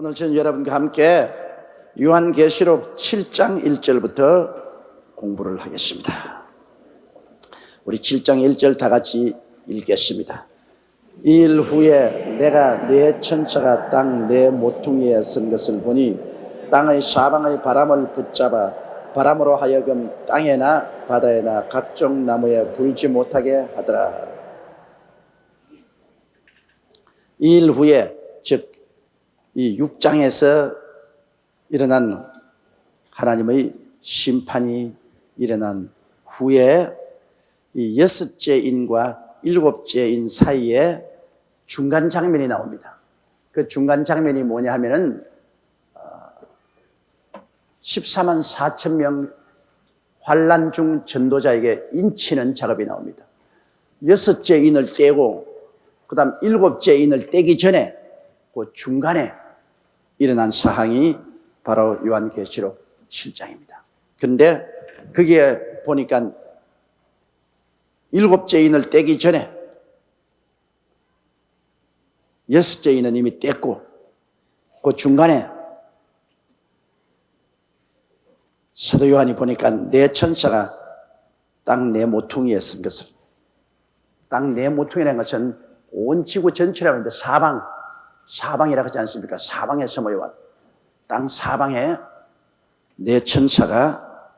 오늘 저는 여러분과 함께 요한계시록 7장 1절부터 공부를 하겠습니다. 우리 7장 1절 다 같이 읽겠습니다. 이 일 후에 내가 네 천사가 땅 네 모퉁이에 선 것을 보니 땅의 사방의 바람을 붙잡아 바람으로 하여금 땅에나 바다에나 각종 나무에 불지 못하게 하더라. 이 일 후에, 즉 이 6장에서 일어난 하나님의 심판이 일어난 후에 이 여섯째 인과 일곱째 인 사이에 중간 장면이 나옵니다. 그 중간 장면이 뭐냐 하면은 14만 4천 명 환난 중 전도자에게 인치는 작업이 나옵니다. 여섯째 인을 떼고 그 다음 일곱째 인을 떼기 전에 그 중간에 일어난 사항이 바로 요한계시록 7장입니다. 그런데 그게 보니까 일곱째 인을 떼기 전에 여섯째 인은 이미 뗐고 그 중간에 사도 요한이 보니까 네 천사가 땅 네 모퉁이에 쓴 것을, 땅 네 모퉁이라는 것은 온 지구 전체라고 하는데 사방이라고 하지 않습니까? 사방에서 모여왔 땅 사방에 네 천사가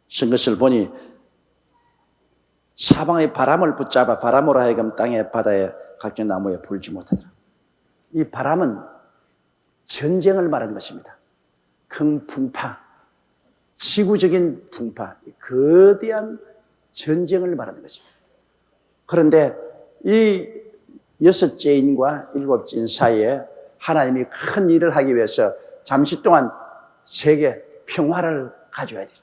쓴 것을 보니 사방의 바람을 붙잡아 바람으로 하여금 땅에 바다에 각종 나무에 불지 못하더라. 이 바람은 전쟁을 말하는 것입니다. 큰 풍파, 지구적인 풍파, 거대한 전쟁을 말하는 것입니다. 그런데 이 여섯째 인과 일곱째 인 사이에 하나님이 큰 일을 하기 위해서 잠시 동안 세계 평화를 가져야 되죠.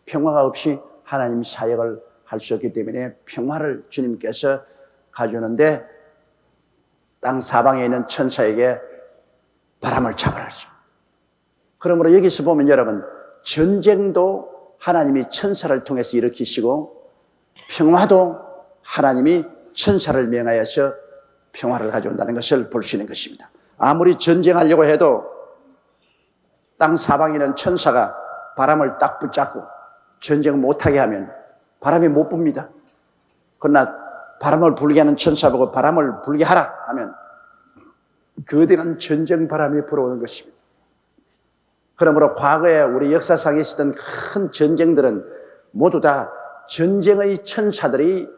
평화가 없이 하나님 사역을 할 수 없기 때문에 평화를 주님께서 가져오는데 땅 사방에 있는 천사에게 바람을 잡으라 하십니다. 그러므로 여기서 보면 여러분, 전쟁도 하나님이 천사를 통해서 일으키시고 평화도 하나님이 천사를 명하여서 평화를 가져온다는 것을 볼 수 있는 것입니다. 아무리 전쟁하려고 해도 땅 사방에 있는 천사가 바람을 딱 붙잡고 전쟁을 못하게 하면 바람이 못 붑니다. 그러나 바람을 불게 하는 천사 보고 바람을 불게 하라 하면 거대한 전쟁 바람이 불어오는 것입니다. 그러므로 과거에 우리 역사상에 있었던 큰 전쟁들은 모두 다 전쟁의 천사들이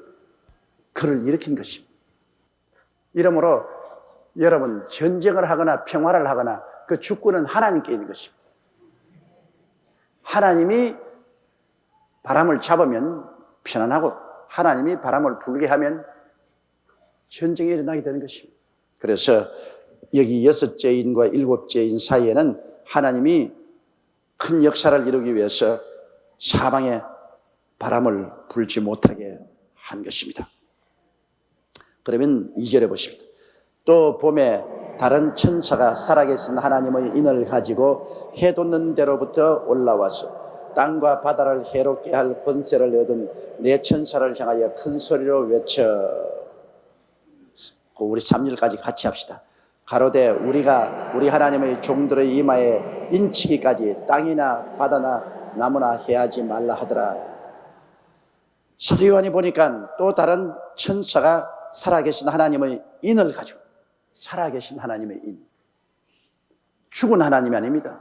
그를 일으킨 것입니다. 이러므로 여러분, 전쟁을 하거나 평화를 하거나 그 주권은 하나님께 있는 것입니다. 하나님이 바람을 잡으면 편안하고 하나님이 바람을 불게 하면 전쟁이 일어나게 되는 것입니다. 그래서 여기 여섯째 인과 일곱째 인 사이에는 하나님이 큰 역사를 이루기 위해서 사방에 바람을 불지 못하게 한 것입니다. 그러면 2절에 보십니다. 또 봄에 다른 천사가 살아계신 하나님의 인을 가지고 해 돋는 데로부터 올라와서 땅과 바다를 해롭게 할 권세를 얻은 네 천사를 향하여 큰 소리로 외쳐, 우리 3절까지 같이 합시다. 가로되 우리가 우리 하나님의 종들의 이마에 인치기까지 땅이나 바다나 나무나 해하지 말라 하더라. 사도 요한이 보니까 또 다른 천사가 살아계신 하나님의 인을 가지고, 살아계신 하나님의 인, 죽은 하나님이 아닙니다.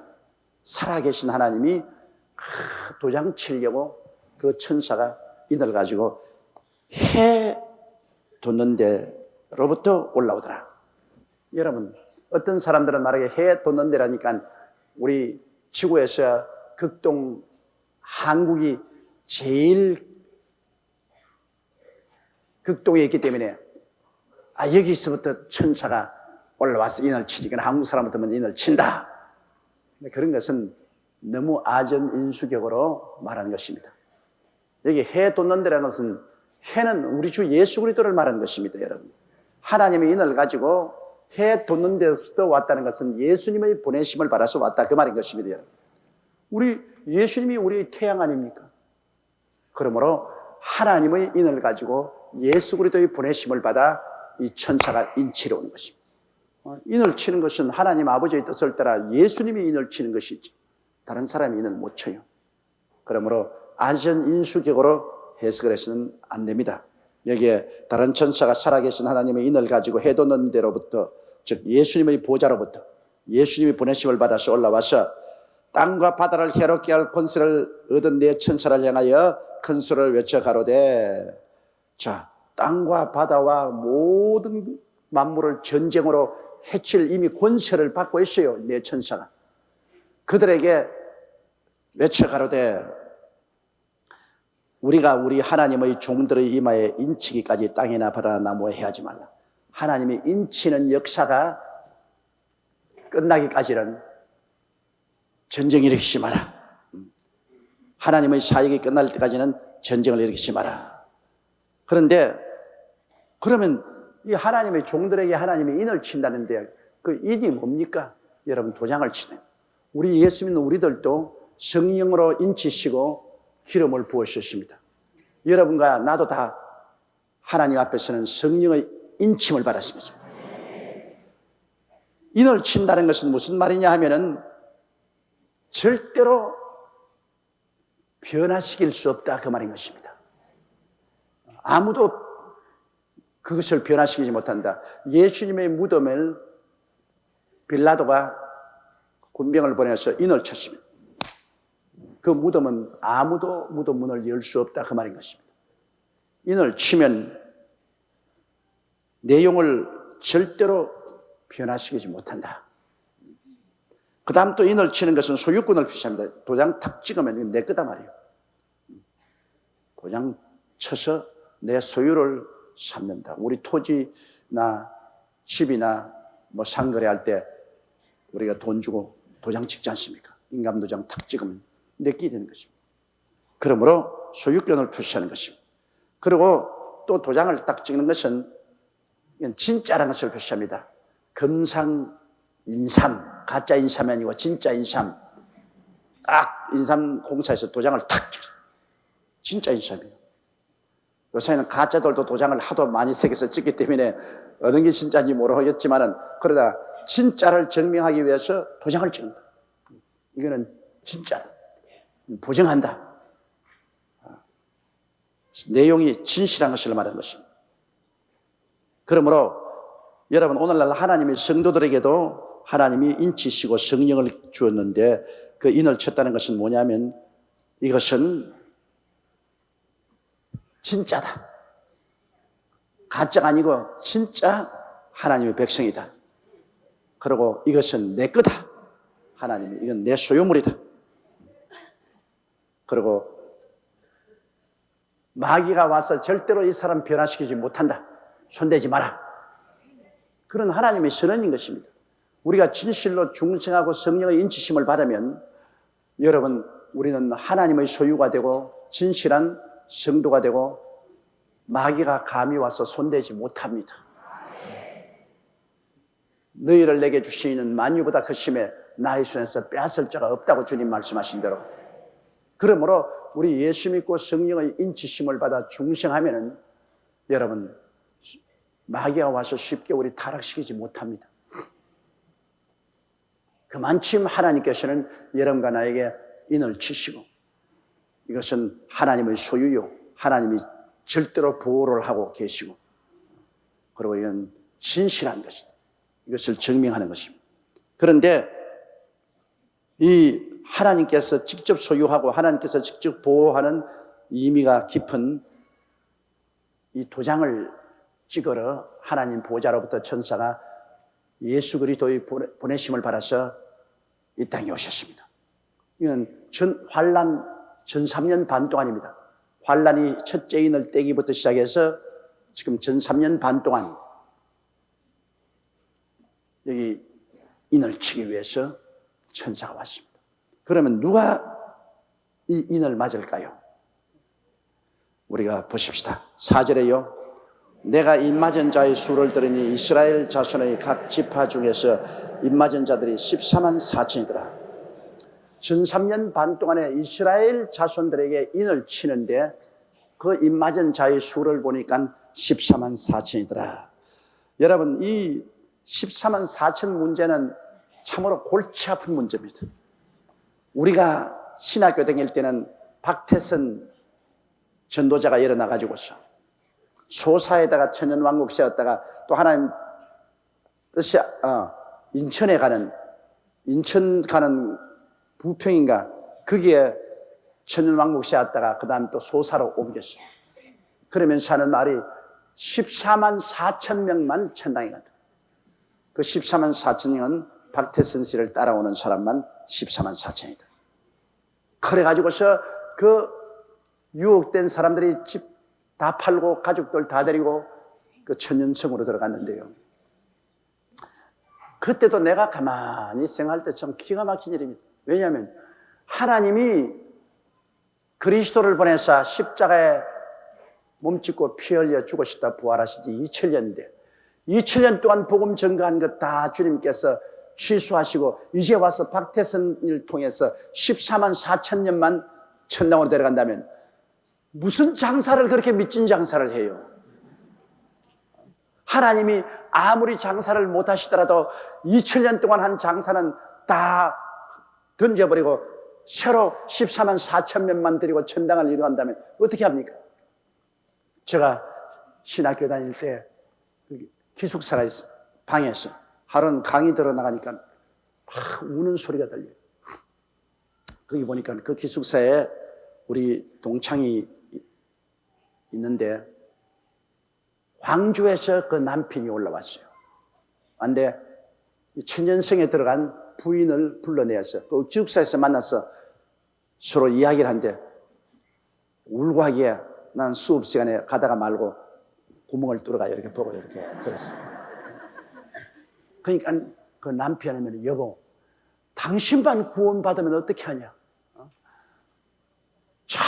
살아계신 하나님이 도장 치려고 그 천사가 인을 가지고 해 돋는 데로부터 올라오더라. 여러분, 어떤 사람들은 말하기에 해 돋는 데라니까 우리 지구에서 극동 한국이 제일 극동에 있기 때문에 여기서부터 천사가 올라와서 인을 치지, 그건 한국 사람부터는 인을 친다. 그런 것은 너무 아전인수격으로 말하는 것입니다. 여기 해 돋는 데라는 것은, 해는 우리 주 예수 그리스도를 말하는 것입니다. 여러분, 하나님의 인을 가지고 해 돋는 데서부터 왔다는 것은 예수님의 보내심을 받아서 왔다, 그 말인 것입니다. 여러분, 우리 예수님이 우리의 태양 아닙니까? 그러므로 하나님의 인을 가지고 예수 그리스도의 보내심을 받아 이 천사가 인치러 오는 것입니다. 인을 치는 것은 하나님 아버지의 뜻을 따라 예수님이 인을 치는 것이지 다른 사람이 인을 못 쳐요. 그러므로 안전인수격으로 해석을 해서는 안 됩니다. 여기에 다른 천사가 살아계신 하나님의 인을 가지고 해도 넣는 데로부터, 즉 예수님의 보좌로부터 예수님이 보내심을 받아서 올라와서 땅과 바다를 해롭게 할 권세를 얻은 네 천사를 향하여 큰 소리를 외쳐 가로되. 자, 땅과 바다와 모든 만물을 전쟁으로 해칠 이미 권세를 받고 있어요. 네 천사가. 그들에게 외쳐 가로되 우리가 우리 하나님의 종들의 이마에 인치기까지 땅이나 바다나 나무에 해하지 말라. 하나님이 인치는 역사가 끝나기까지는 전쟁을 일으키지 마라. 하나님의 사역이 끝날 때까지는 전쟁을 일으키지 마라. 그런데 그러면 이 하나님의 종들에게 하나님이 인을 친다는데 그 인이 뭡니까? 여러분 도장을 치네요. 우리 예수 믿는 우리들도 성령으로 인치시고 기름을 부으셨습니다. 여러분과 나도 다 하나님 앞에서는 성령의 인침을 받았습니다 인을 친다는 것은 무슨 말이냐 하면은 절대로 변화시킬 수 없다 그 말인 것입니다. 아무도 그것을 변화시키지 못한다. 예수님의 무덤을 빌라도가 군병을 보내서 인을 쳤습니다. 그 무덤은 아무도 무덤 문을 열 수 없다 그 말인 것입니다. 인을 치면 내용을 절대로 변화시키지 못한다. 그 다음 또 인을 치는 것은 소유권을 표시합니다. 도장 탁 찍으면 이건 내 거다 말이에요. 도장 쳐서 내 소유를 삼는다. 우리 토지나 집이나 뭐 상거래할 때 우리가 돈 주고 도장 찍지 않습니까? 인감도장 탁 찍으면 내게 되는 것입니다. 그러므로 소유권을 표시하는 것입니다. 그리고 또 도장을 딱 찍는 것은 이건 진짜라는 것을 표시합니다. 금상 인삼, 가짜 인삼이 아니고 진짜 인삼. 딱 인삼 공사에서 도장을 탁 찍어요. 진짜 인삼이에요. 요새는 가짜들도 도장을 하도 많이 새겨서 찍기 때문에 어느 게 진짜인지 모르겠지만은 그러다 진짜를 증명하기 위해서 도장을 찍는다. 이거는 진짜다. 보증한다. 내용이 진실한 것을 말하는 것입니다. 그러므로 여러분 오늘날 하나님의 성도들에게도 하나님이 인치시고 성령을 주었는데 그 인을 쳤다는 것은 뭐냐면 이것은 진짜다. 가짜가 아니고 진짜 하나님의 백성이다. 그리고 이것은 내 거다. 하나님이 이건 내 소유물이다. 그리고 마귀가 와서 절대로 이 사람 변화시키지 못한다. 손대지 마라. 그런 하나님의 선언인 것입니다. 우리가 진실로 중생하고 성령의 인치심을 받으면 여러분 우리는 하나님의 소유가 되고 진실한 성도가 되고 마귀가 감히 와서 손대지 못합니다. 너희를 내게 주시는 만유보다 크심에 나의 손에서 빼앗을 자가 없다고 주님 말씀하신 대로 그러므로 우리 예수 믿고 성령의 인치심을 받아 중생하면은 여러분 마귀가 와서 쉽게 우리 타락시키지 못합니다. 그만큼 하나님께서는 여러분과 나에게 인을 치시고 이것은 하나님의 소유요 하나님이 절대로 보호를 하고 계시고 그리고 이건 진실한 것이다. 이것을 증명하는 것입니다. 그런데 이 하나님께서 직접 소유하고 하나님께서 직접 보호하는 의미가 깊은 이 도장을 찍으러 하나님 보좌로부터 천사가 예수 그리스도의 보내심을 받아서 이 땅에 오셨습니다. 이건 환란 전 3년 반 동안입니다. 환란이 첫째 인을 떼기부터 시작해서 지금 전 3년 반 동안 여기 인을 치기 위해서 천사가 왔습니다. 그러면 누가 이 인을 맞을까요? 우리가 보십시다. 4절에요. 내가 인맞은 자의 수를 들으니 이스라엘 자손의 각 지파 중에서 인맞은 자들이 14만 4천이더라. 전 3년 반 동안에 이스라엘 자손들에게 인을 치는데 그 인맞은 자의 수를 보니까 14만 4천이더라. 여러분 이 14만 4천 문제는 참으로 골치 아픈 문제입니다. 우리가 신학교 다닐 때는 박태선 전도자가 일어나가지고서 소사에다가 천연왕국 세웠다가 또 하나님 뜻이 인천 가는 부평인가 거기에 천연왕국 세웠다가 그 다음에 또 소사로 옮겼어요. 그러면서 하는 말이 14만 4천 명만 천당에 간다. 그 14만 4천 명은 박태선 씨를 따라오는 사람만 14만 4천이다. 그래가지고서 그 유혹된 사람들이 집 다 팔고 가족들 다 데리고 그 천연성으로 들어갔는데요. 그때도 내가 가만히 생각할 때 참 기가 막힌 일입니다. 왜냐하면 하나님이 그리스도를 보내사 십자가에 몸짓고 피 흘려 죽으시다 부활하신 지 2000년인데 2000년 동안 복음 전가한 것 다 주님께서 취소하시고 이제 와서 박태선을 통해서 14만 4천 년만 천당으로 데려간다면 무슨 장사를 그렇게 미친 장사를 해요? 하나님이 아무리 장사를 못 하시더라도 2000년 동안 한 장사는 다 던져버리고 새로 14만 4천 명만 데리고 천당을 이루어간다면 어떻게 합니까? 제가 신학교 다닐 때 기숙사가 있어 방에서 하루는 강의 들어나가니까 막 우는 소리가 들려요. 거기 보니까 그 기숙사에 우리 동창이 있는데 광주에서 그 남편이 올라왔어요. 그런데 천연성에 들어간 부인을 불러내서 그 기숙사에서 만나서 서로 이야기를 하는데 울고 하기에 난 수업 시간에 가다가 말고 구멍을 뚫어가 이렇게 보고 이렇게 들었어요. 그러니까 그 남편이면 여보 당신만 구원받으면 어떻게 하냐? 자,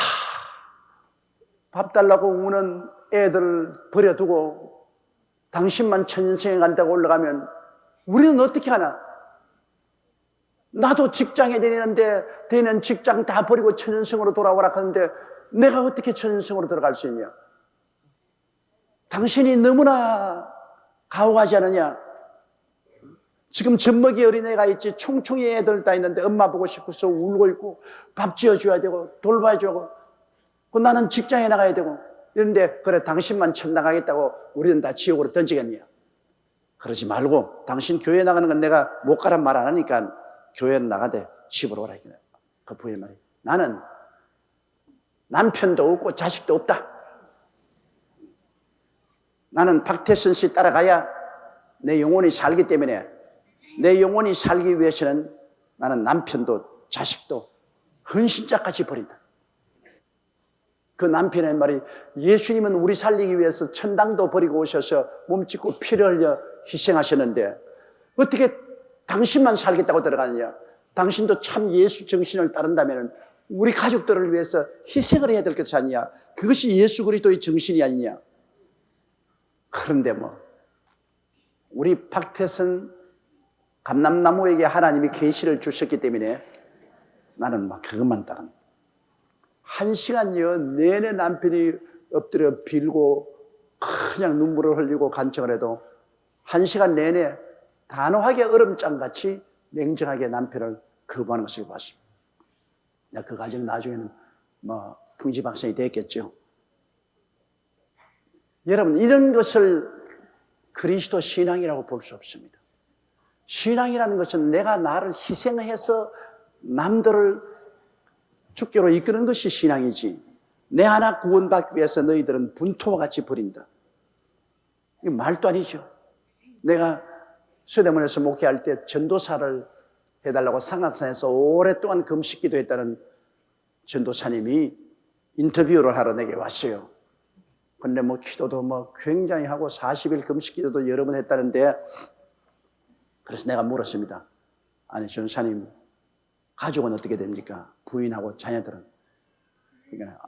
밥 달라고 우는 애들 버려두고 당신만 천연성에 간다고 올라가면 우리는 어떻게 하나? 나도 직장에 되는 직장 다 버리고 천연성으로 돌아오라 하는데 내가 어떻게 천연성으로 들어갈 수 있냐? 당신이 너무나 가혹하지 않느냐? 지금 젖먹이 어린애가 있지 총총이 애들 다 있는데 엄마 보고 싶어서 울고 있고 밥 지어줘야 되고 돌봐줘야 되고 나는 직장에 나가야 되고 이런데 그래 당신만 천당하겠다고 우리는 다 지옥으로 던지겠냐? 그러지 말고 당신 교회 나가는 건 내가 못 가란 말 안 하니까 교회는 나가되 집으로 오라 이거야. 그 부인 말이 나는 남편도 없고 자식도 없다. 나는 박태선 씨 따라가야 내 영혼이 살기 때문에 내 영혼이 살기 위해서는 나는 남편도 자식도 헌신자까지 버린다. 그 남편의 말이 예수님은 우리 살리기 위해서 천당도 버리고 오셔서 몸짓고 피를 흘려 희생하셨는데 어떻게 당신만 살겠다고 들어가느냐? 당신도 참 예수 정신을 따른다면 우리 가족들을 위해서 희생을 해야 될 것이 아니냐? 그것이 예수 그리스도의 정신이 아니냐? 그런데 우리 박태선 감람나무에게 하나님이 계시를 주셨기 때문에 나는 그것만 따른 1시간여 내내 남편이 엎드려 빌고 그냥 눈물을 흘리고 간청을 해도 1시간 내내 단호하게 얼음장같이 냉정하게 남편을 거부하는 것을 봤습니다. 그 과정 나중에는 풍지박산이 됐겠죠. 여러분 이런 것을 그리스도 신앙이라고 볼 수 없습니다. 신앙이라는 것은 내가 나를 희생해서 남들을 주께로 이끄는 것이 신앙이지 내 하나 구원받기 위해서 너희들은 분토와 같이 버린다. 이거 말도 아니죠. 내가 서대문에서 목회할 때 전도사를 해달라고 상악산에서 오랫동안 금식 기도했다는 전도사님이 인터뷰를 하러 내게 왔어요. 근데 기도도 굉장히 하고 40일 금식 기도도 여러 번 했다는데 그래서 내가 물었습니다. 아니 전사님 가족은 어떻게 됩니까? 부인하고 자녀들은? 그러니까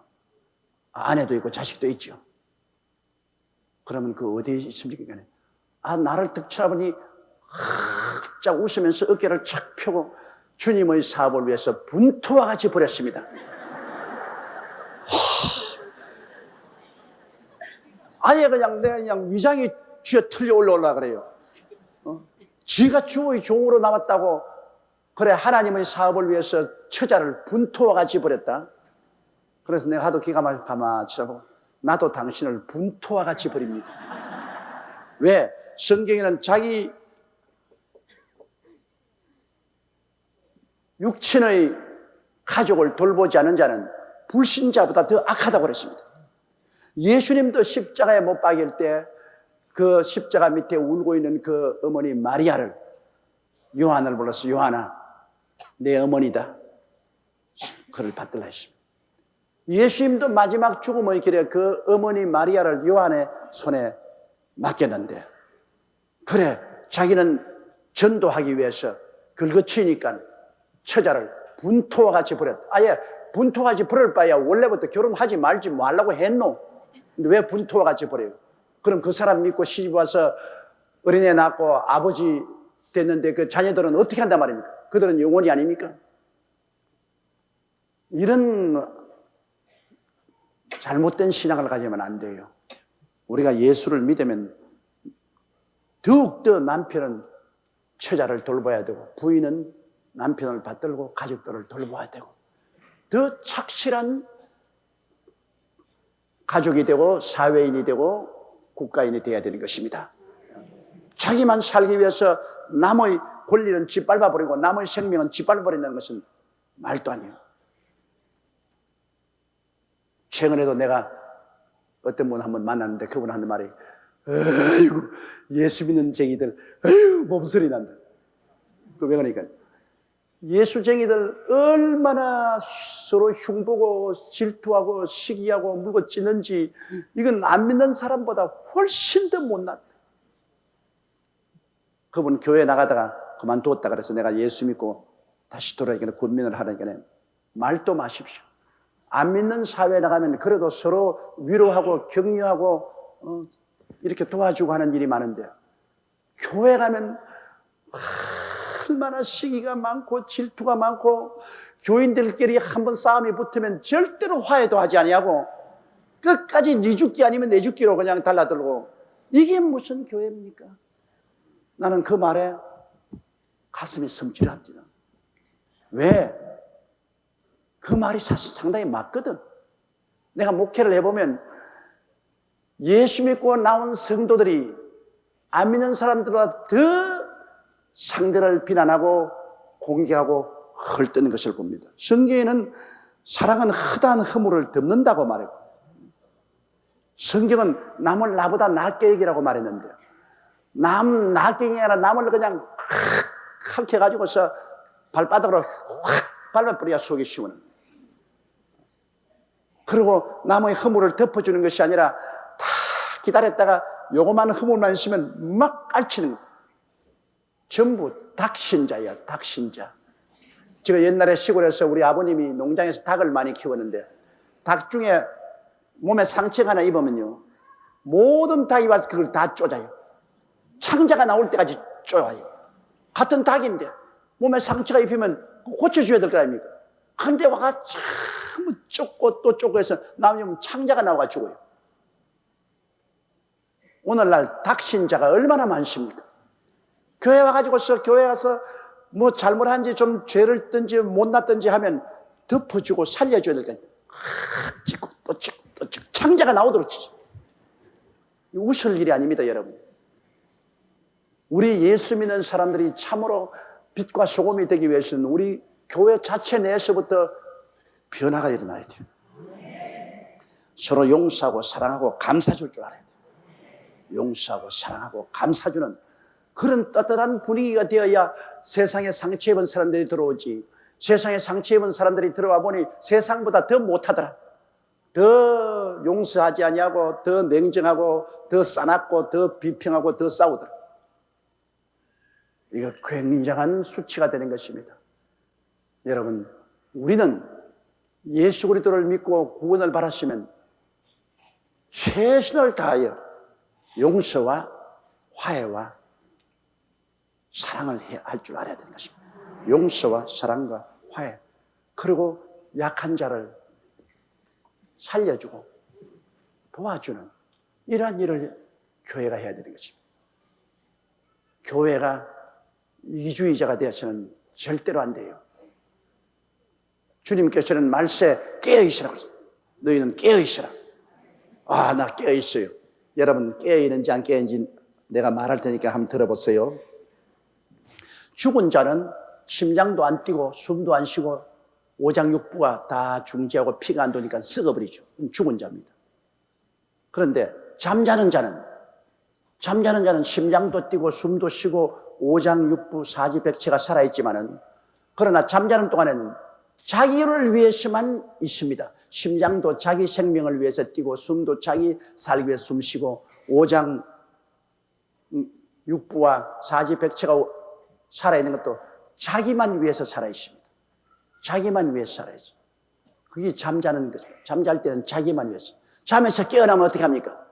아내도 있고 자식도 있죠. 그러면 어디에 있습니까? 나를 득 쳐다보니 활짝 웃으면서 어깨를 착 펴고 주님의 사업을 위해서 분투와 같이 버렸습니다. 아예 그냥 위장이 쥐어 틀려 올라오려고 그래요. 지가 주의 종으로 나왔다고 그래 하나님의 사업을 위해서 처자를 분토와 같이 버렸다. 그래서 내가 하도 기가 막히고 나도 당신을 분토와 같이 버립니다. 왜? 성경에는 자기 육친의 가족을 돌보지 않은 자는 불신자보다 더 악하다고 그랬습니다. 예수님도 십자가에 못 박일 때 그 십자가 밑에 울고 있는 그 어머니 마리아를, 요한을 불러서 요한아 내 어머니다. 그를 받들라 했습니다. 예수님도 마지막 죽음의 길에 그 어머니 마리아를 요한의 손에 맡겼는데, 그래 자기는 전도하기 위해서 긁어치니까 처자를 분토와 같이 버렸다. 아예 분토와 같이 버릴 바야 원래부터 결혼하지 말지 말라고 했노. 근데 왜 분토와 같이 버려요? 그럼 그 사람 믿고 시집 와서 어린애 낳고 아버지 됐는데 그 자녀들은 어떻게 한단 말입니까? 그들은 영혼이 아닙니까? 이런 잘못된 신앙을 가지면 안 돼요. 우리가 예수를 믿으면 더욱더 남편은 처자를 돌봐야 되고, 부인은 남편을 받들고 가족들을 돌봐야 되고, 더 착실한 가족이 되고 사회인이 되고 국가인이 되어야 되는 것입니다. 자기만 살기 위해서 남의 권리는 짓밟아버리고 남의 생명은 짓밟아버린다는 것은 말도 아니에요. 최근에도 내가 어떤 분 한번 만났는데 그분 하는 말이, 아이고 예수 믿는 쟁이들 아이고 몸소리 난다. 그 왜 그러니까 예수쟁이들 얼마나 서로 흉보고 질투하고 시기하고 물고 찌는지, 이건 안 믿는 사람보다 훨씬 더 못났다. 그분 교회 나가다가 그만두었다 그래서 내가 예수 믿고 다시 돌아오니까 군민을 하라니까 말도 마십시오. 안 믿는 사회에 나가면 그래도 서로 위로하고 격려하고 이렇게 도와주고 하는 일이 많은데, 교회 가면 얼마나 시기가 많고 질투가 많고, 교인들끼리 한번 싸움이 붙으면 절대로 화해도 하지 아니하고 끝까지 네 죽기 아니면 내 죽기로 그냥 달라들고, 이게 무슨 교회입니까? 나는 그 말에 가슴이 성질합니다. 왜? 그 말이 사실 상당히 맞거든. 내가 목회를 해보면 예수 믿고 나온 성도들이 안 믿는 사람들보다 더 상대를 비난하고 공격하고 헐뜯는 것을 봅니다. 성경에는 사랑은 허다한 허물을 덮는다고 말했고, 성경은 남을 나보다 낫게 얘기라고 말했는데, 남 낫게 얘기하라 남을 그냥 확 해가지고서 발바닥으로 확 밟아버려야 속이 시원해. 그리고 남의 허물을 덮어주는 것이 아니라 다 기다렸다가 요거만 허물만 있으면 막 깔치는 거예요. 전부 닭신자야, 닭신자. 제가 옛날에 시골에서 우리 아버님이 농장에서 닭을 많이 키웠는데, 닭 중에 몸에 상처가 하나 입으면요, 모든 닭이 와서 그걸 다 쪼자요. 창자가 나올 때까지 쪼아요. 같은 닭인데 몸에 상처가 입히면 고쳐줘야 될 거 아닙니까? 근데 와가 참 쫓고 또 쫓고 해서 나오면 창자가 나와가 죽어요. 오늘날 닭신자가 얼마나 많습니까? 교회 와가지고서 교회 와서 뭐 잘못한지 좀 죄를 든지 못났든지 하면 덮어주고 살려줘야 될 거 아닙니까? 찍고 또 찍고 또 찍고 창자가 나오도록 치죠. 웃을 일이 아닙니다, 여러분. 우리 예수 믿는 사람들이 참으로 빛과 소금이 되기 위해서는 우리 교회 자체 내에서부터 변화가 일어나야 돼요. 서로 용서하고 사랑하고 감사줄 줄 알아야 돼요. 용서하고 사랑하고 감사주는 그런 떳떳한 분위기가 되어야 세상에 상처 입은 사람들이 들어오지. 세상에 상처 입은 사람들이 들어와 보니 세상보다 더 못하더라. 더 용서하지 아니하고 더 냉정하고 더 싸납고 더 비평하고 더 싸우더라. 이거 굉장한 수치가 되는 것입니다. 여러분, 우리는 예수 그리스도를 믿고 구원을 받았으면 최선을 다하여 용서와 화해와 사랑을 할 줄 알아야 되는 것입니다. 용서와 사랑과 화해, 그리고 약한 자를 살려주고 도와주는 이러한 일을 교회가 해야 되는 것입니다. 교회가 이기주의자가 되어서는 절대로 안 돼요. 주님께서는 말세 깨어있으라고 그랬어요. 너희는 깨어있으라. 아, 나 깨어있어요. 여러분 깨어있는지 안 깨어있는지 내가 말할 테니까 한번 들어보세요. 죽은 자는 심장도 안 뛰고 숨도 안 쉬고 오장육부가 다 중지하고 피가 안 도니까 썩어버리죠. 죽은 자입니다. 그런데 잠자는 자는 심장도 뛰고 숨도 쉬고 오장육부 사지백체가 살아있지만은, 그러나 잠자는 동안에는 자기를 위해서만 있습니다. 심장도 자기 생명을 위해서 뛰고 숨도 자기 살기 위해서 숨쉬고 오장육부와 사지백체가 살아있는 것도 자기만 위해서 살아있습니다. 자기만 위해서 살아있어요. 그게 잠자는 거죠. 잠잘 때는 자기만 위해서. 잠에서 깨어나면 어떻게 합니까?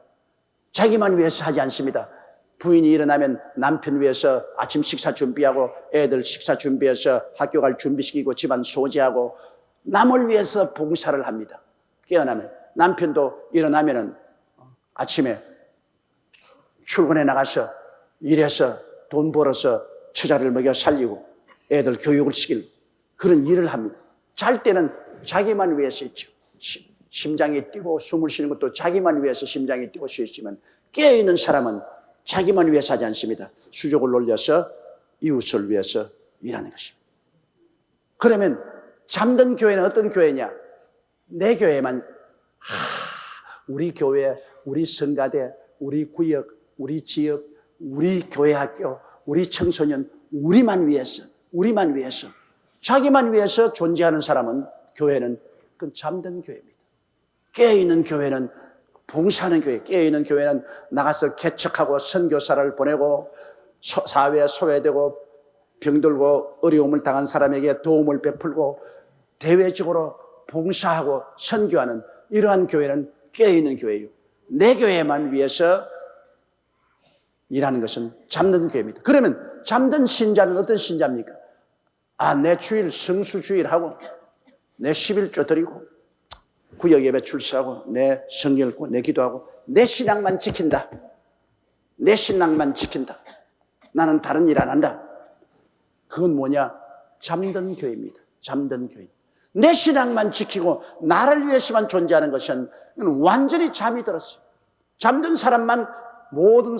자기만 위해서 하지 않습니다. 부인이 일어나면 남편 위해서 아침 식사 준비하고 애들 식사 준비해서 학교 갈 준비시키고 집안 소지하고 남을 위해서 봉사를 합니다. 깨어나면 남편도 일어나면은 아침에 출근해 나가서 일해서 돈 벌어서 처자를 먹여 살리고 애들 교육을 시킬 그런 일을 합니다. 잘 때는 자기만 위해서 있죠. 심장이 뛰고 숨을 쉬는 것도 자기만 위해서 심장이 뛰고 쉬었지만, 깨어있는 사람은 자기만 위해서 하지 않습니다. 수족을 놀려서 이웃을 위해서 일하는 것입니다. 그러면 잠든 교회는 어떤 교회냐? 내 교회만, 우리 교회, 우리 성가대, 우리 구역, 우리 지역, 우리 교회 학교, 우리 청소년, 우리만 위해서 자기만 위해서 존재하는 사람은, 교회는 그건 잠든 교회입니다. 깨어있는 교회는 봉사하는 교회, 깨어있는 교회는 나가서 개척하고 선교사를 보내고 사회에 소외되고 병들고 어려움을 당한 사람에게 도움을 베풀고 대외적으로 봉사하고 선교하는 이러한 교회는 깨어있는 교회예요. 내 교회만 위해서 일하는 것은 잠든 교회입니다. 그러면 잠든 신자는 어떤 신자입니까? 내 주일 성수주일하고 내 11조 드리고 구역 예배 출석하고 내 성경 읽고 내 기도하고 내 신앙만 지킨다. 내 신앙만 지킨다. 나는 다른 일 안 한다. 그건 뭐냐? 잠든 교회입니다. 잠든 교회. 내 신앙만 지키고 나를 위해서만 존재하는 것은 완전히 잠이 들었어요. 잠든 사람만 모든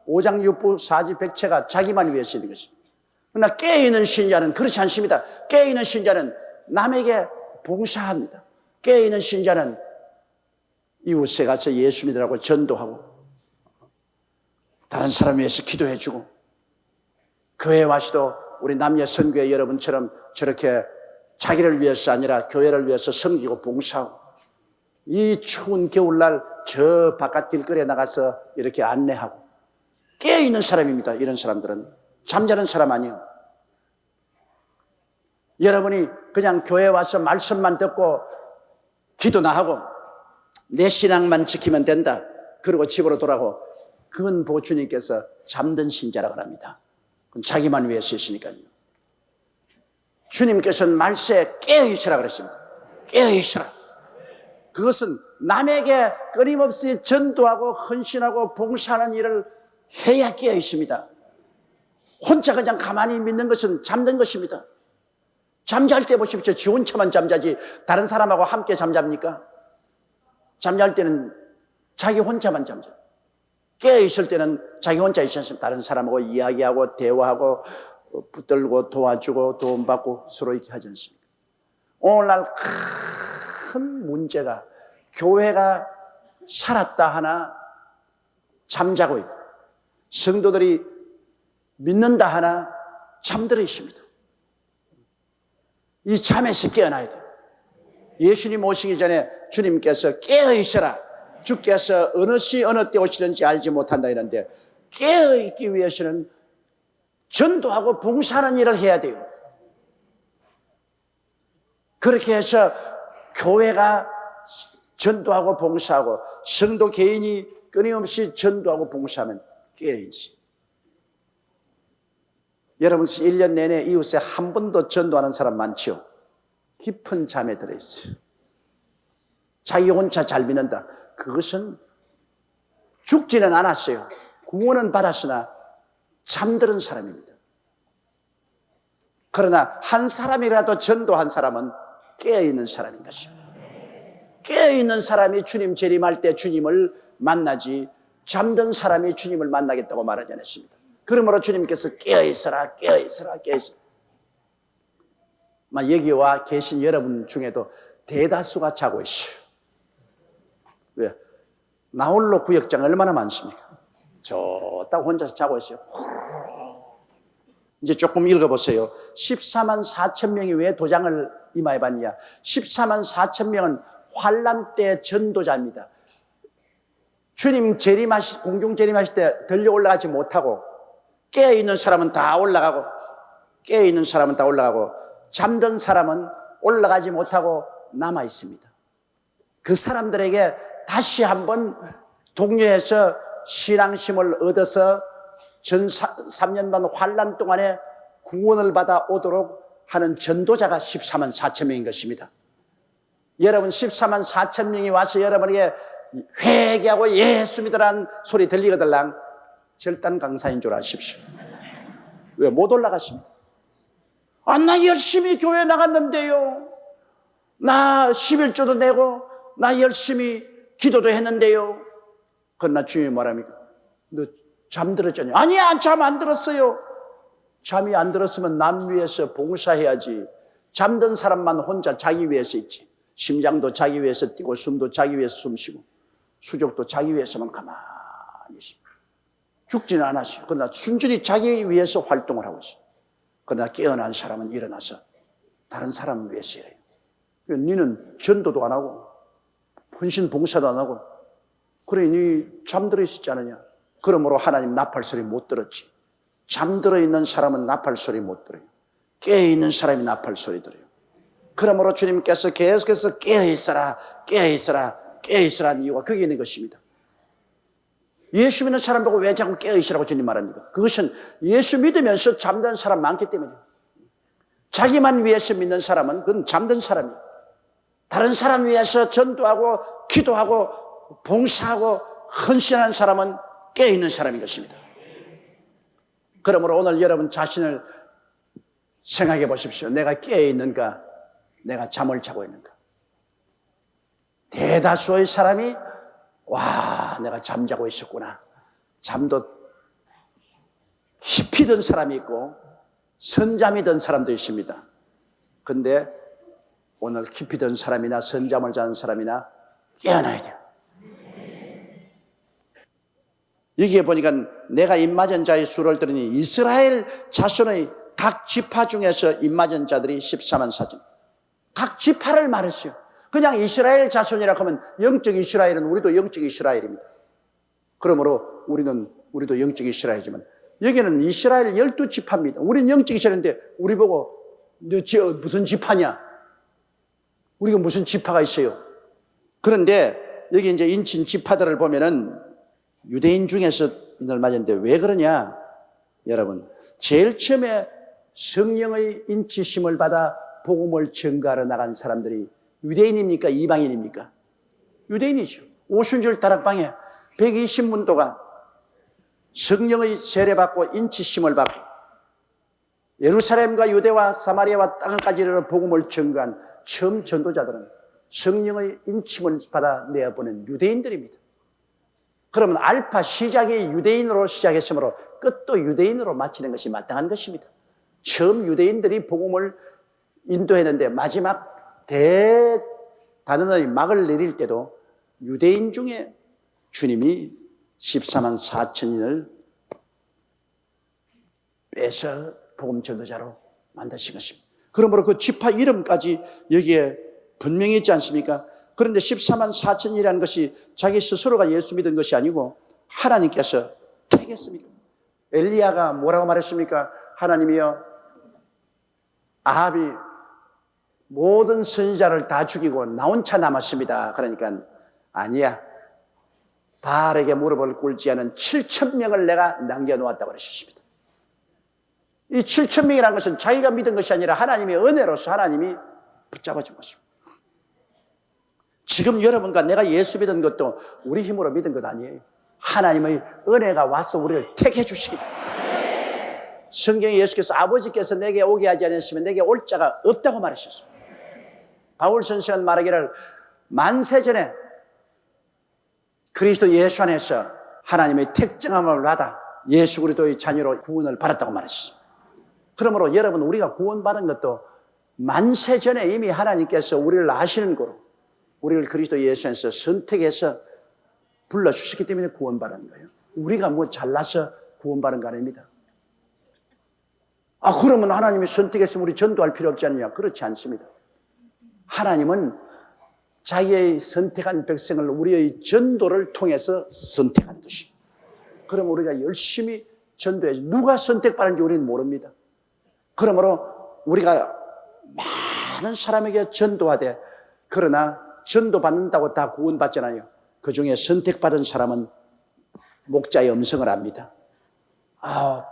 오장육부 사지백체가 자기만 위해서 있는 것입니다. 그러나 깨어있는 신자는 그렇지 않습니다. 깨어있는 신자는 남에게 봉사합니다. 깨어있는 신자는 이웃에 가서 예수 믿으라고 전도하고 다른 사람 위해서 기도해주고, 교회에 와서도 우리 남녀 선교회 여러분처럼 저렇게 자기를 위해서 아니라 교회를 위해서 섬기고 봉사하고, 이 추운 겨울날 저 바깥 길거리에 나가서 이렇게 안내하고, 깨어있는 사람입니다. 이런 사람들은 잠자는 사람 아니에요. 여러분이 그냥 교회에 와서 말씀만 듣고 기도나 하고 내 신앙만 지키면 된다, 그리고 집으로 돌아가고, 그건 보주님께서 잠든 신자라고 합니다. 그건 자기만 위해서 있으니까요. 주님께서는 말세에 깨어있으라 그랬습니다. 깨어있으라. 그것은 남에게 끊임없이 전도하고 헌신하고 봉사하는 일을 해야 깨어있습니다. 혼자 그냥 가만히 믿는 것은 잠든 것입니다. 잠잘 때 보십시오. 지 혼자만 잠자지 다른 사람하고 함께 잠잡니까? 잠잘 때는 자기 혼자만 잠자. 깨어있을 때는 자기 혼자 있었으면 다른 사람하고 이야기하고 대화하고 붙들고 도와주고 도움받고 서로 이렇게 하지 않습니까? 오늘날 큰 문제가 교회가 살았다 하나 잠자고 있고, 성도들이 믿는다 하나 잠들어 있습니다. 이 잠에서 깨어나야 돼요. 예수님 오시기 전에 주님께서 깨어있어라. 주께서 어느 시 어느 때 오시는지 알지 못한다 이런데, 깨어있기 위해서는 전도하고 봉사하는 일을 해야 돼요. 그렇게 해서 교회가 전도하고 봉사하고 성도 개인이 끊임없이 전도하고 봉사하면 깨어있지. 여러분 1년 내내 이웃에 한 번도 전도하는 사람 많죠? 깊은 잠에 들어있어요. 자기 혼자 잘 믿는다. 그것은 죽지는 않았어요. 구원은 받았으나 잠드는 사람입니다. 그러나 한 사람이라도 전도한 사람은 깨어있는 사람인 것입니다. 깨어있는 사람이 주님 재림할 때 주님을 만나지 잠든 사람이 주님을 만나겠다고 말하지 않았습니다. 그러므로 주님께서 깨어있어라, 깨어있어라, 깨어있어라. 여기 와 계신 여러분 중에도 대다수가 자고 있어요. 왜? 나홀로 구역장 얼마나 많습니까? 딱 혼자서 자고 있어요. 이제 조금 읽어보세요. 14만 4천 명이 왜 도장을 임하여 받냐? 14만 4천 명은 환란 때 전도자입니다. 주님 공중 재림하실 때 들려 올라가지 못하고 깨어있는 사람은 다 올라가고 깨어있는 사람은 다 올라가고 잠든 사람은 올라가지 못하고 남아 있습니다. 그 사람들에게 다시 한번 독려해서 신앙심을 얻어서 전 3년 반 환란 동안에 구원을 받아 오도록 하는 전도자가 14만 4천 명인 것입니다. 여러분 14만 4천 명이 와서 여러분에게 회개하고 예수 믿으라는 소리 들리거들랑 절단 강사인 줄 아십시오. 왜 못 올라가십니까? 나 열심히 교회 나갔는데요. 나 11조도 내고 나 열심히 기도도 했는데요. 그러나 주님이 뭐랍니까? 너 잠들었잖아요. 아니야, 잠 안 들었어요. 잠이 안 들었으면 남 위해서 봉사해야지. 잠든 사람만 혼자 자기 위해서 있지. 심장도 자기 위해서 뛰고 숨도 자기 위해서 숨쉬고 수족도 자기 위해서만 가만히 있습니다. 죽지는 않았어요. 그러나 순전히 자기 위해서 활동을 하고 있어요. 그러나 깨어난 사람은 일어나서 다른 사람을 위해서 일해요. 너는 전도도 안 하고 헌신 봉사도 안 하고 그래 니 잠들어 있었지 않느냐. 그러므로 하나님 나팔 소리 못 들었지. 잠들어 있는 사람은 나팔 소리 못 들어요. 깨어있는 사람이 나팔 소리 들어요. 그러므로 주님께서 계속해서 깨어있어라, 깨어있어라, 깨어있으라는 이유가 거기에 있는 것입니다. 예수 믿는 사람 보고 왜 자꾸 깨어있으라고 주님 말합니까? 그것은 예수 믿으면서 잠든 사람 많기 때문이에요. 자기만 위해서 믿는 사람은 그건 잠든 사람이에요. 다른 사람 위해서 전도하고 기도하고 봉사하고 헌신하는 사람은 깨어있는 사람인 것입니다. 그러므로 오늘 여러분 자신을 생각해 보십시오. 내가 깨어있는가? 내가 잠을 자고 있는가? 대다수의 사람이 내가 잠자고 있었구나. 잠도 깊이 든 사람이 있고 선잠이 든 사람도 있습니다. 그런데 오늘 깊이 든 사람이나 선잠을 자는 사람이나 깨어나야 돼요. 여기에 보니까 내가 입맞은 자의 수를 들으니 이스라엘 자손의 각 지파 중에서 입맞은 자들이 14만 4천. 각 지파를 말했어요. 그냥 이스라엘 자손이라고 하면 영적 이스라엘은 우리도 영적 이스라엘입니다. 그러므로 우리도 영적 이스라엘이지만 여기는 이스라엘 12지파입니다. 우리는 영적 이스라엘인데 우리 보고 너 무슨 지파냐? 우리가 무슨 지파가 있어요? 그런데 여기 이제 인친 지파들을 보면은 유대인 중에서 이날 맞았는데 왜 그러냐? 여러분, 제일 처음에 성령의 인치심을 받아 복음을 전가하러 나간 사람들이 유대인입니까? 이방인입니까? 유대인이죠. 오순절 다락방에 120문도가 성령의 세례받고 인치심을 받고 예루살렘과 유대와 사마리아와 땅까지 이르러 복음을 전가한 처음 전도자들은 성령의 인침을 받아 내어보낸 유대인들입니다. 그러면 알파 시작이 유대인으로 시작했으므로 끝도 유대인으로 마치는 것이 마땅한 것입니다. 처음 유대인들이 복음을 인도했는데 마지막 대단원의 막을 내릴 때도 유대인 중에 주님이 14만 4천인을 빼서 복음 전도자로 만드신 것입니다. 그러므로 그 지파 이름까지 여기에 분명히 있지 않습니까? 그런데 14만 4천이라는 것이 자기 스스로가 예수 믿은 것이 아니고 하나님께서 택했습니다. 엘리야가 뭐라고 말했습니까? 하나님이여, 아합이 모든 선지자를 다 죽이고 나 혼자 남았습니다. 그러니까 아니야, 바알에게 무릎을 꿇지 않은 7,000명을 내가 남겨놓았다고 그러셨습니다. 이 7,000명이라는 것은 자기가 믿은 것이 아니라 하나님의 은혜로서 하나님이 붙잡아준 것입니다. 지금 여러분과 내가 예수 믿은 것도 우리 힘으로 믿은 것 아니에요. 하나님의 은혜가 와서 우리를 택해 주시기 때문에 성경에 예수께서 아버지께서 내게 오게 하지 않으시면 내게 올 자가 없다고 말하셨습니다. 바울 선생은 말하기를 만세전에 그리스도 예수 안에서 하나님의 택정함을 받아 예수 그리스도의 자녀로 구원을 받았다고 말했습니다. 그러므로 여러분, 우리가 구원받은 것도 만세전에 이미 하나님께서 우리를 아시는 거로 우리를 그리스도 예수 안에서 선택해서 불러주셨기 때문에 구원받은 거예요. 우리가 뭐 잘나서 구원받은 거 아닙니다. 그러면 하나님이 선택했으면 우리 전도할 필요 없지 않느냐? 그렇지 않습니다. 하나님은 자기의 선택한 백성을 우리의 전도를 통해서 선택한 것입니다. 그럼 우리가 열심히 전도해야지. 누가 선택받은지 우리는 모릅니다. 그러므로 우리가 많은 사람에게 전도하되, 그러나 전도받는다고 다 구원받잖아요. 그 중에 선택받은 사람은 목자의 음성을 압니다.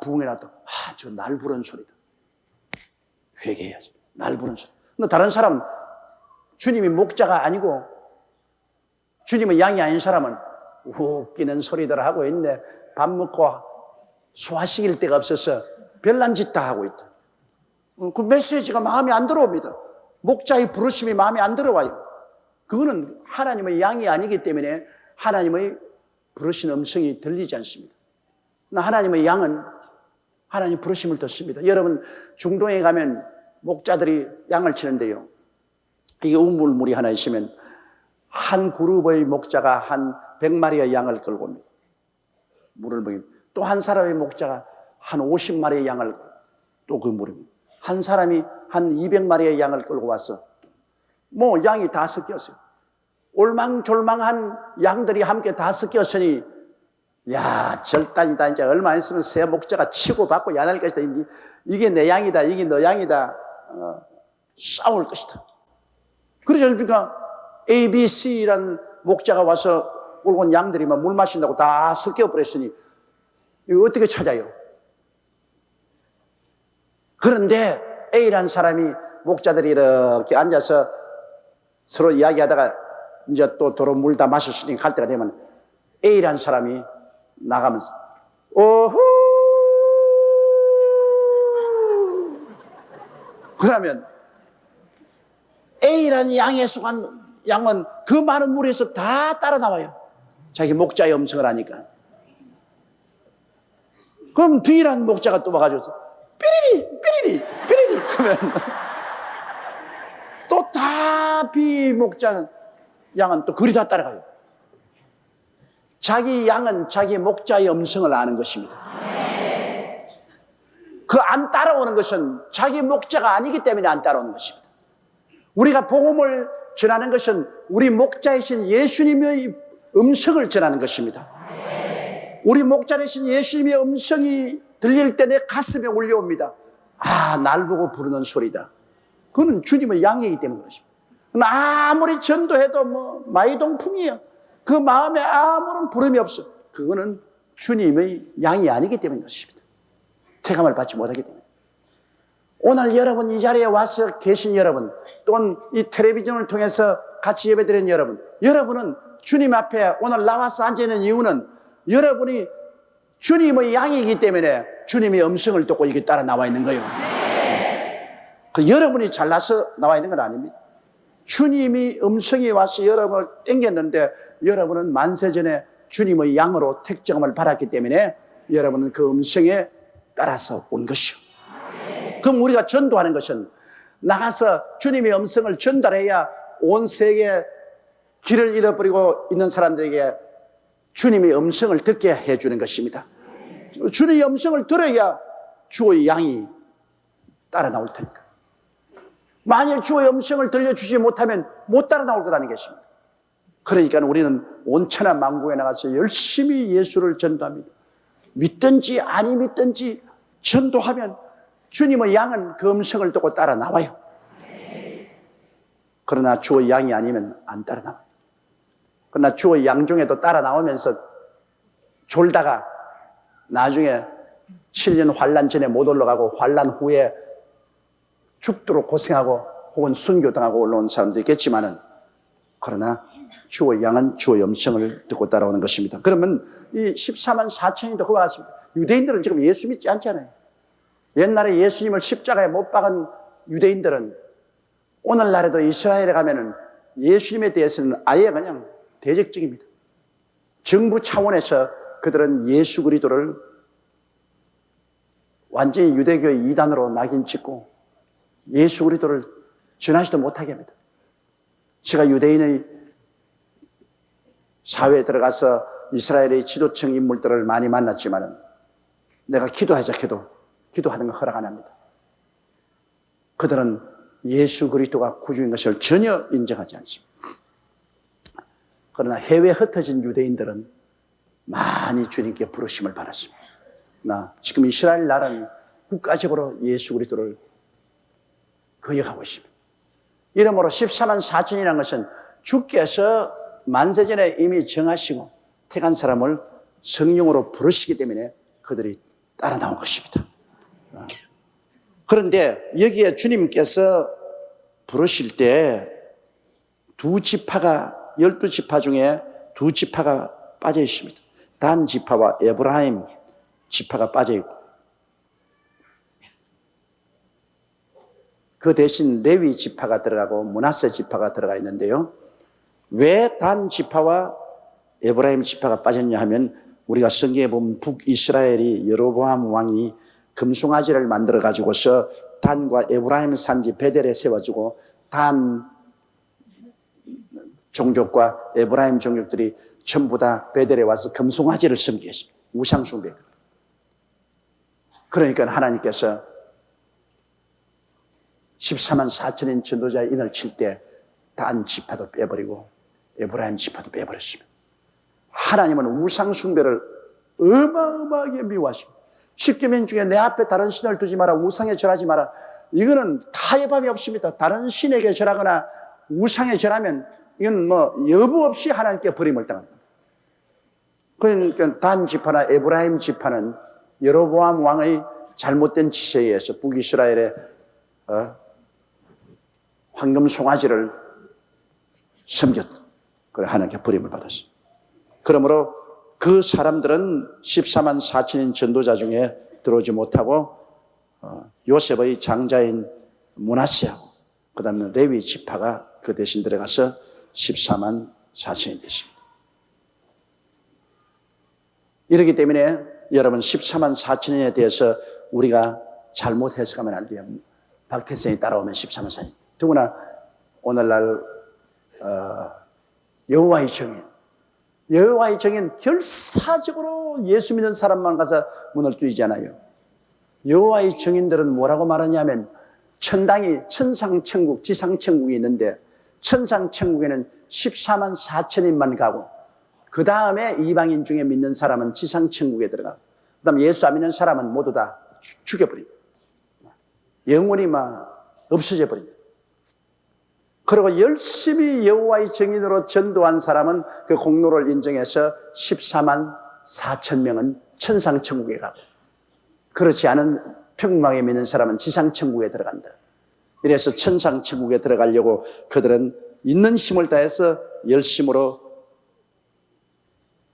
부흥회 나도 저 날 부른 소리다. 회개해야지. 날 부른 소리. 근데 다른 사람, 주님이 목자가 아니고 주님의 양이 아닌 사람은 웃기는 소리들 하고 있네. 밥 먹고 소화시킬 데가 없어서 별난 짓 다 하고 있다. 그 메시지가 마음에 안 들어옵니다. 목자의 부르심이 마음에 안 들어와요. 그거는 하나님의 양이 아니기 때문에 하나님의 부르신 음성이 들리지 않습니다. 하나님의 양은 하나님 부르심을 듣습니다. 여러분, 중동에 가면 목자들이 양을 치는데요, 이게 우물물이 하나 있으면 한 그룹의 목자가 한 100마리의 양을 끌고 옵니다. 물을 먹입니다. 또 한 사람의 목자가 한 50마리의 양을 또 그 물을 먹입니다. 한 사람이 한 200마리의 양을 끌고 와서 양이 다 섞였어요. 올망졸망한 양들이 함께 다 섞였으니 절단이다. 이제 얼마 있으면 새 목자가 치고받고 야날 것이다. 이게 내 양이다, 이게 너 양이다. 싸울 것이다. 그러지 않습니까? ABC라는 목자가 와서 온 양들이 막 물 마신다고 다 섞여버렸으니 이거 어떻게 찾아요? 그런데 A라는 사람이, 목자들이 이렇게 앉아서 서로 이야기하다가 이제 또 도로 물 다 마셨으니 갈 때가 되면 A라는 사람이 나가면서 오후, 그러면 A라는 양에 속한 양은 그 많은 물에서 다 따라 나와요. 자기 목자의 음성을 하니까. 그럼 B라는 목자가 또 와가지고 삐리리 그러면 또 다 B 목자는 양은 또 그리 다 따라가요. 자기 양은 자기 목자의 음성을 아는 것입니다. 그 안 따라오는 것은 자기 목자가 아니기 때문에 안 따라오는 것입니다. 우리가 복음을 전하는 것은 우리 목자이신 예수님의 음성을 전하는 것입니다. 우리 목자이신 예수님의 음성이 들릴 때 내 가슴에 울려옵니다. 날 보고 부르는 소리다. 그건 주님의 양이기 때문에 그렇습니다. 아무리 전도해도 마이동풍이에요. 그 마음에 아무런 부름이 없어. 그거는 주님의 양이 아니기 때문인 것입니다. 태감을 받지 못하기 때문에. 오늘 여러분 이 자리에 와서 계신 여러분, 또는 이 텔레비전을 통해서 같이 예배드리는 여러분은 주님 앞에 오늘 나와서 앉아있는 이유는 여러분이 주님의 양이기 때문에 주님의 음성을 듣고 이게 따라 나와 있는 거예요. 그 여러분이 잘나서 나와 있는 건 아닙니다. 주님이 음성이 와서 여러분을 땡겼는데 여러분은 만세전에 주님의 양으로 택정함을 받았기 때문에 여러분은 그 음성에 따라서 온 것이요. 그럼 우리가 전도하는 것은 나가서 주님의 음성을 전달해야 온 세계 길을 잃어버리고 있는 사람들에게 주님의 음성을 듣게 해주는 것입니다. 주님의 음성을 들어야 주의 양이 따라 나올 테니까. 만일 주의 음성을 들려주지 못하면 못 따라 나올 거라는 것입니다. 그러니까 우리는 온천한 만국에 나가서 열심히 예수를 전도합니다. 믿든지 아니 믿든지 전도하면 주님의 양은 그 음성을 듣고 따라 나와요. 그러나 주의 양이 아니면 안 따라 나와요. 그러나 주의 양 중에도 따라 나오면서 졸다가 나중에 7년 환란 전에 못 올라가고 환란 후에 죽도록 고생하고 혹은 순교당하고 올라온 사람도 있겠지만은, 그러나 주의 양은 주의 음성을 듣고 따라오는 것입니다. 그러면 이 14만 4천이 더 그와 같습니다. 유대인들은 지금 예수 믿지 않잖아요. 옛날에 예수님을 십자가에 못 박은 유대인들은 오늘날에도 이스라엘에 가면은 예수님에 대해서는 아예 그냥 대적적입니다. 정부 차원에서 그들은 예수 그리스도를 완전히 유대교의 이단으로 낙인 찍고 예수 그리스도를 전하지도 못하게 합니다. 제가 유대인의 사회에 들어가서 이스라엘의 지도층 인물들을 많이 만났지만 내가 기도하자 해도 기도하는 거 허락 안 합니다. 그들은 예수 그리스도가 구주인 것을 전혀 인정하지 않습니다. 그러나 해외에 흩어진 유대인들은 많이 주님께 부르심을 받았습니다. 지금 이스라엘 나라는 국가적으로 예수 그리스도를 거역하고 있습니다. 이러므로 14만 4천이라는 것은 주께서 만세전에 이미 정하시고 택한 사람을 성령으로 부르시기 때문에 그들이 따라 나온 것입니다. 그런데 여기에 주님께서 부르실 때 두 지파가 12지파 중에 두 지파가 빠져 있습니다. 단 지파와 에브라임 지파가 빠져 있고 그 대신 레위 지파가 들어가고 므낫세 지파가 들어가 있는데요. 왜 단 지파와 에브라임 지파가 빠졌냐 하면 우리가 성경에 보면 북이스라엘이 여로보암 왕이 금송아지를 만들어 가지고서 단과 에브라임 산지 베델에 세워주고 단 종족과 에브라임 종족들이 전부 다 베델에 와서 금송아지를 섬기게 했습니다. 우상숭배. 그러니까 하나님께서 14만 4천인 전도자의 인을 칠 때 단 지파도 빼버리고 에브라임 지파도 빼버렸습니다. 하나님은 우상숭배를 어마어마하게 미워하십니다. 십계명 중에 내 앞에 다른 신을 두지 마라, 우상에 절하지 마라. 이거는 타협 밤이 없습니다. 다른 신에게 절하거나 우상에 절하면 이건 여부 없이 하나님께 버림을 당합니다. 그러니까 단 지파나 에브라임 지파는 여로보암 왕의 잘못된 지시에 의해서 북이스라엘의 황금 송아지를 섬겼다. 그래 하나님께 버림을 받았어요. 그러므로 그 사람들은 14만 4천인 전도자 중에 들어오지 못하고 요셉의 장자인 므낫세하고 그 다음에 레위 지파가 그 대신 들어가서 14만 4천이 됐습니다. 이렇기 때문에 여러분 14만 4천인에 대해서 우리가 잘못 해석하면 안 돼요. 박태선이 따라오면 14만 4천. 더구나 오늘날 여호와의 정인. 여호와의 정인 결사적으로 예수 믿는 사람만 가서 문을 두이잖아요. 여호와의 정인들은 뭐라고 말하냐면 천당이 천상천국, 지상천국이 있는데 천상천국에는 14만 4천인만 가고 그 다음에 이방인 중에 믿는 사람은 지상천국에 들어가고 그 다음에 예수 안 믿는 사람은 모두 다 죽여버립니다. 영원히 없어져 버립니다. 그리고 열심히 여호와의 정인으로 전도한 사람은 그 공로를 인정해서 14만 4천 명은 천상천국에 가고 그렇지 않은 평범하게 믿는 사람은 지상천국에 들어간다. 이래서 천상천국에 들어가려고 그들은 있는 힘을 다해서 열심으로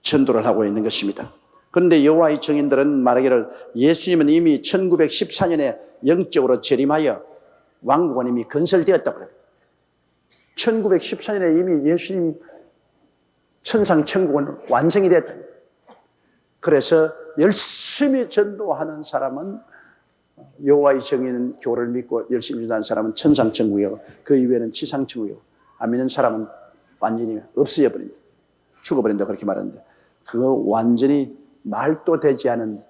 전도를 하고 있는 것입니다. 그런데 여호와의 정인들은 말하기를 예수님은 이미 1914년에 영적으로 재림하여 왕국은 이미 건설되었다고 그래요. 1914년에 이미 예수님 천상천국은 완성이 됐다. 그래서 열심히 전도하는 사람은 여호와의 정인 교를 믿고 열심히 전도하는 사람은 천상천국이고 그 이외에는 지상천국이고 안 믿는 사람은 완전히 없어져 버린다. 죽어버린다 그렇게 말하는데 그거 완전히 말도 되지 않은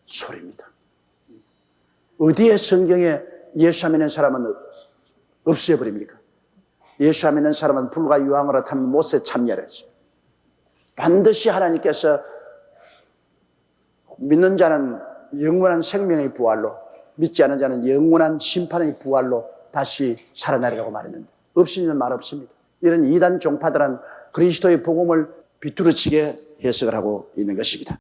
소리입니다. 어디에 성경에 예수 안 믿는 사람은 없어져 버립니까? 예수 안 믿는 사람은 불과 유황으로 타는 못에 참여를 했습니다. 반드시 하나님께서 믿는 자는 영원한 생명의 부활로 믿지 않는 자는 영원한 심판의 부활로 다시 살아나리라고 말했는데 없으면 말 없습니다. 이런 이단 종파들은 그리스도의 복음을 비뚤어지게 해석을 하고 있는 것입니다.